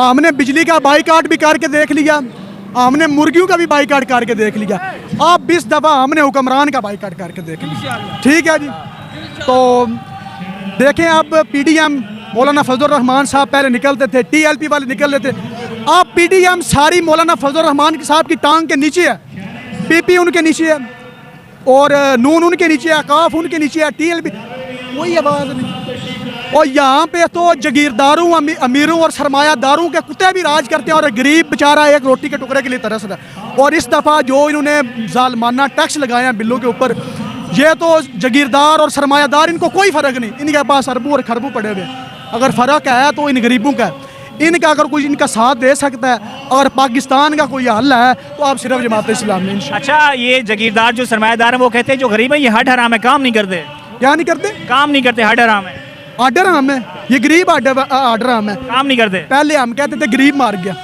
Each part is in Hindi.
हमने बिजली का बाइकाट भी करके देख लिया, हमने मुर्गियों का भी बाइकाट करके देख लिया, अब 20 दफ़ा हमने हुक्मरान का बाइकाट करके देख लिया। ठीक है जी। तो देखें अब PDM मौलाना फजलुर रहमान साहब पहले निकलते थे, TLP वाले निकल रहे थे, अब PDM सारी मौलाना फजलुर रहमान साहब की टांग के नीचे है, PP उनके नीचे है, और नून उनके नीचे है, काफ उनके नीचे है, TLP कोई आवाज़ नहीं। और यहाँ पे तो जागीरदारों, अमीरों और सरमायादारों के कुत्ते भी राज करते हैं, और गरीब बेचारा एक रोटी के टुकड़े के लिए तरस रहा है। और इस दफ़ा जो इन्होंने जालमाना टैक्स लगाए हैं बिलों के ऊपर, ये तो जागीरदार और सरमायादार इनको कोई फ़र्क नहीं, इनके पास अरबों और खरबों पड़े हुए। अगर फ़र्क है तो इन गरीबों का है, इनका अगर कोई इनका साथ दे सकता है, अगर पाकिस्तान का कोई हल है तो आप सिर्फ जमात इस्लामी। अच्छा, ये जागीरदार जो सरमायादार हैं वो कहते हैं जो गरीब है ये हट हराम है, काम नहीं करते। क्या नहीं करते? काम नहीं करते, हट हराम है। आर्डर हम है, ये गरीब आर्डर हम है, काम नहीं करते। पहले हम कहते थे गरीब मार गया,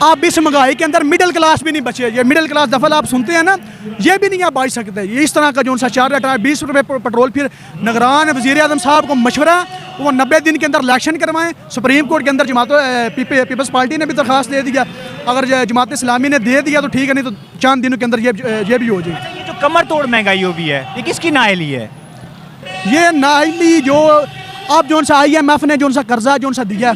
अब इस महंगाई के अंदर मिडिल क्लास भी नहीं बचे। ये मिडिल क्लास दफल आप सुनते हैं ना, ये भी नहीं आप बच सकते। ये इस तरह का जो सा 4 रेट है, 20 रुपये पेट्रोल। फिर निगरान वज़ीर आज़म साहब को मशवरा, वो 90 दिन के अंदर इलेक्शन करवाएं। सुप्रीम कोर्ट के अंदर पीपल्स पार्टी ने भी दरख्वास्त दे दिया, अगर जमात इस्लामी ने दे दिया तो ठीक है, नहीं तो चंद दिनों के अंदर ये भी हो जाए। ये जो कमर तोड़ महंगाई हुई है ये किसकी नाअहली है? ये नाअहली जो अब जो सा IMF ने जो सा कर्जा जो सा दिया,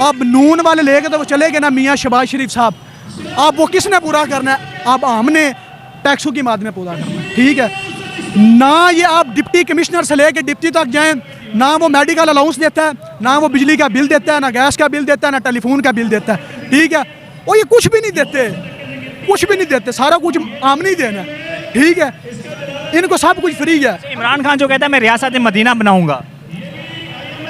अब नून वाले लेके तो वो चले गए ना मियाँ शहबाज शरीफ साहब, अब वो किसने पूरा करना है? अब हमने टैक्सों की माद में पूरा करना है। ठीक है ना, ये आप डिप्टी कमिश्नर से लेके डिप्टी तक जाएं, ना वो मेडिकल अलाउंस देता है, ना वो बिजली का बिल देता है, ना गैस का बिल देता है, ना टेलीफोन का बिल देता है। ठीक है, और ये कुछ भी नहीं देते, कुछ भी नहीं देते, सारा कुछ हमने ही देना है। ठीक है, इनको सब कुछ फ्री है। इमरान खान जो कहता है मैं रियासत मदीना बनाऊंगा,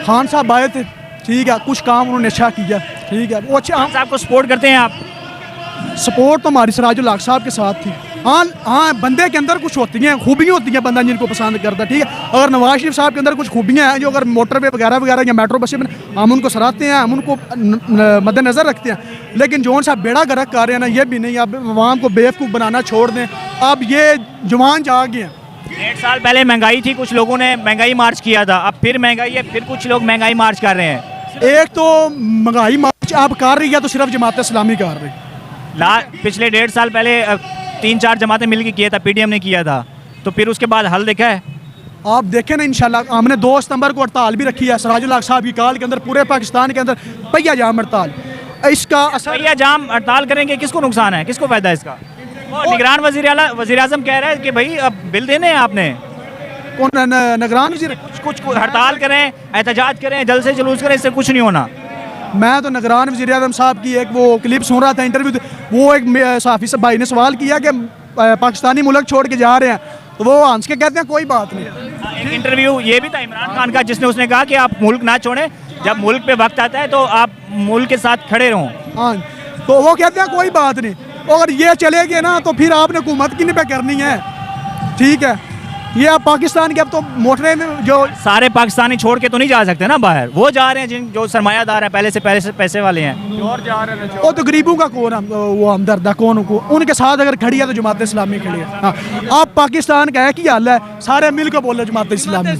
खान साहब आए थे, ठीक है, कुछ काम उन्होंने अच्छा किया। ठीक है, वो अच्छा, साहब को सपोर्ट करते हैं आप? सपोर्ट तो हमारी सिराजुल हक साहब के साथ थी। हाँ हाँ, बंदे के अंदर कुछ होती हैं, खूबियाँ होती हैं, बंदा जिनको पसंद करता है। ठीक है, अगर नवाज शरीफ साहब के अंदर कुछ खूबियाँ हैं, जो अगर मोटरवे वगैरह वगैरह या मेट्रो बसें में हम उनको सराहते हैं, हम उनको मद्देनज़र रखते हैं, लेकिन जो सा बेड़ा गर्क कर रहे हैं ना, ये भी नहीं। अब आवाम को बेवकूफ़ बनाना छोड़ दें, अब ये जवान जाग गए हैं। 1.5 साल पहले महंगाई थी, कुछ लोगों ने महंगाई मार्च किया था, अब फिर महंगाई है, फिर कुछ लोग महंगाई मार्च कर रहे हैं। एक तो महंगाई मार्च आप कर रही है तो सिर्फ जमात इस्लामी कर रही। पिछले 1.5 साल पहले 3-4 जमातें मिलकर किया था, PDM ने किया था, तो फिर उसके बाद हल देखा है? आप देखें ना, इंशाल्लाह हमने 2 सितंबर को हड़ताल भी रखी है सिराजुल हक साहब की कॉल के अंदर, पूरे पाकिस्तान के अंदर पहिया जाम हड़ताल। इसका असर, पहिया जाम हड़ताल करेंगे, किसको नुकसान है, किसको फायदा है इसका? निगरान वज़ीर आज़म कह रहा है कि भाई अब बिल देने हैं आपने। कौन निगरान वज़ीर? कुछ हड़ताल करें, एहतजाज करें, जल्द से जुलूस करें, इससे कुछ नहीं होना। मैं तो निगरान वज़ीर आज़म साहब की एक वो क्लिप सुन रहा था, इंटरव्यू, वो एक सहाफ़ी से भाई ने सवाल किया कि पाकिस्तानी मुल्क छोड़ के जा रहे हैं, तो वो हंस के कहते हैं कोई बात नहीं। एक इंटरव्यू ये भी था इमरान खान का, जिसने उसने कहा कि आप मुल्क ना छोड़ें, जब मुल्क पे वक्त आता है तो आप मुल्क के साथ खड़े रहो। हाँ, तो वो कहते हैं कोई बात नहीं, अगर ये चले गए ना तो फिर आपने हुकूमत किन पे करनी है। ठीक है, ये आप पाकिस्तान के अब तो मोटरे में जो सारे पाकिस्तानी छोड़ के तो नहीं जा सकते ना बाहर, वो जा रहे हैं जिन जो सरमायादार हैं, पहले से पैसे वाले हैं, और जा रहे हैं। वो तो गरीबों का कौन, वो हमदर्द है कौन, उनके साथ अगर खड़ी है तो जमात इस्लामी खड़ी है। हाँ, अब पाकिस्तान का है कि हाल है, सारे मिल के बोलो जमात इस्लामी।